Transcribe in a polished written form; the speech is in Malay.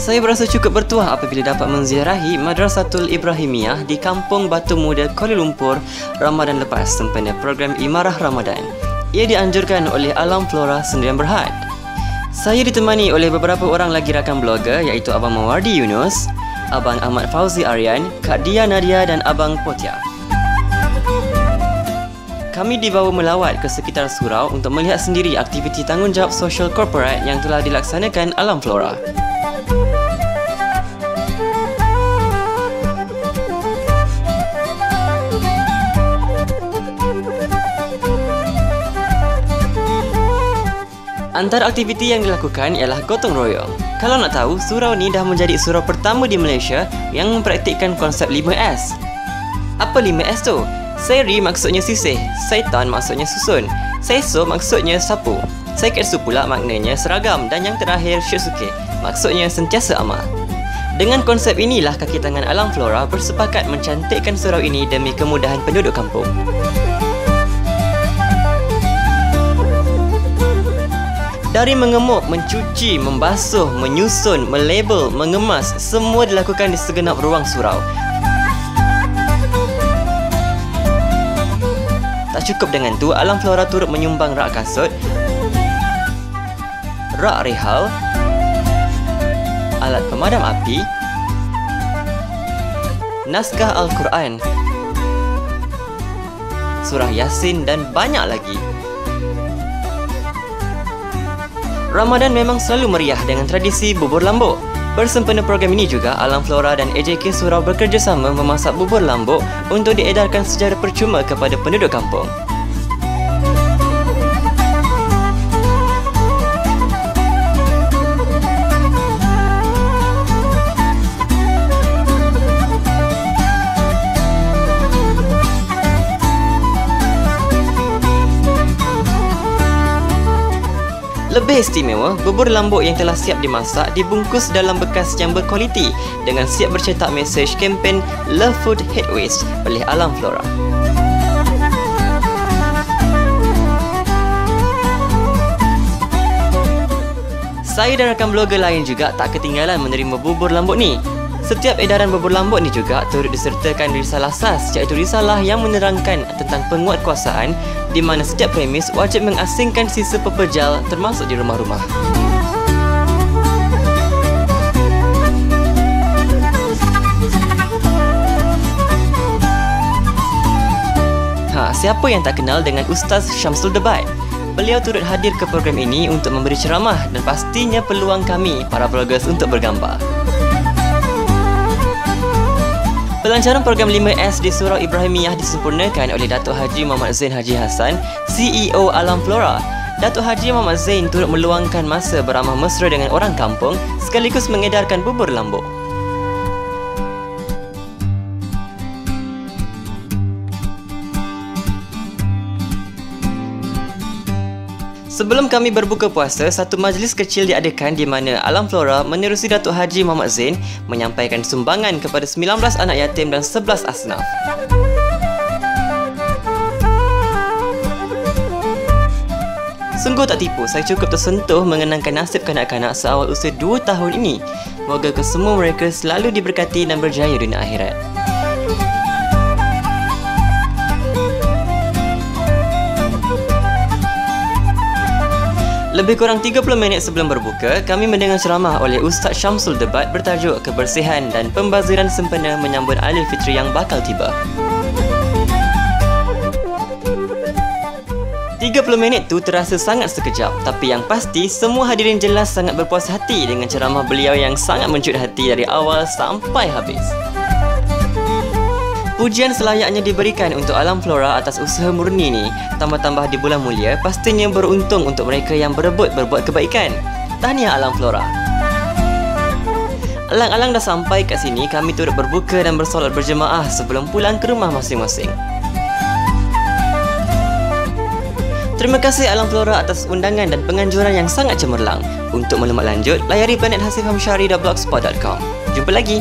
Saya berasa cukup bertuah apabila dapat menziarahi Madrasatul Ibrahimiyah di Kampung Batu Muda, Kuala Lumpur, Ramadan lepas sempena program Imarah Ramadan. Ia dianjurkan oleh Alam Flora Sendirian Berhad. Saya ditemani oleh beberapa orang lagi rakan blogger iaitu Abang Mawardi Yunus, Abang Ahmad Fauzi Aryan, Kak Dia Nadia dan Abang Potia. Kami dibawa melawat ke sekitar surau untuk melihat sendiri aktiviti tanggungjawab sosial korporat yang telah dilaksanakan Alam Flora. Antara aktiviti yang dilakukan ialah gotong royong. Kalau nak tahu, surau ni dah menjadi surau pertama di Malaysia yang mempraktikkan konsep 5S. Apa 5S tu? Seri maksudnya sisih, Saitan maksudnya susun, Seiso maksudnya sapu, Saiketsu pula maknanya seragam dan yang terakhir Shiosuke maksudnya sentiasa amal. Dengan konsep inilah kaki tangan Alam Flora bersepakat mencantikkan surau ini demi kemudahan penduduk kampung. Dari mengemuk, mencuci, membasuh, menyusun, melabel, mengemas, semua dilakukan di segenap ruang surau. Tak cukup dengan tu, Alam Flora turut menyumbang rak kasut, rak rehal, alat pemadam api, naskah Al-Quran, surah Yasin dan banyak lagi. Ramadan memang selalu meriah dengan tradisi bubur lambuk. Bersempena program ini juga, Alam Flora dan AJK Surau bekerjasama memasak bubur lambuk untuk diedarkan secara percuma kepada penduduk kampung. Lebih istimewa, bubur lambuk yang telah siap dimasak dibungkus dalam bekas yang berkualiti dengan siap bercetak mesej kempen Love Food Hate Waste oleh Alam Flora. Saya dan rakan blogger lain juga tak ketinggalan menerima bubur lambuk ni. Setiap edaran bubur lambuk ni juga turut disertakan risalah sas, iaitu risalah yang menerangkan tentang penguatkuasaan di mana setiap premis wajib mengasingkan sisa pepejal termasuk di rumah-rumah. Siapa yang tak kenal dengan Ustaz Syamsul Debat? Beliau turut hadir ke program ini untuk memberi ceramah dan pastinya peluang kami, para bloggers, untuk bergambar. Pelancaran program 5S di Surau Ibrahimiyah disempurnakan oleh Datuk Haji Muhammad Zain Haji Hassan, CEO Alam Flora. Datuk Haji Muhammad Zain turut meluangkan masa beramah mesra dengan orang kampung sekaligus mengedarkan bubur lambuk. Sebelum kami berbuka puasa, satu majlis kecil diadakan di mana Alam Flora menerusi Datuk Haji Muhammad Zain menyampaikan sumbangan kepada 19 anak yatim dan 11 asnaf. Sungguh tak tipu, saya cukup tersentuh mengenangkan nasib kanak-kanak seawal usia 2 tahun ini. Moga kesemua mereka selalu diberkati dan berjaya dunia akhirat. Lebih kurang 30 minit sebelum berbuka, kami mendengar ceramah oleh Ustaz Syamsul Debat bertajuk Kebersihan dan Pembaziran Sempena Menyambut Aidilfitri yang bakal tiba. 30 minit tu terasa sangat sekejap, tapi yang pasti semua hadirin jelas sangat berpuas hati dengan ceramah beliau yang sangat mencut hati dari awal sampai habis. Pujian selayaknya diberikan untuk Alam Flora atas usaha murni ni. Tambah-tambah di bulan mulia, pastinya beruntung untuk mereka yang berebut berbuat kebaikan. Tahniah Alam Flora. Alang-alang dah sampai kat sini, kami turut berbuka dan bersolat berjemaah sebelum pulang ke rumah masing-masing. Terima kasih Alam Flora atas undangan dan penganjuran yang sangat cemerlang. Untuk maklumat lanjut, layari planethasilhamsyari.blogspot.com. Jumpa lagi.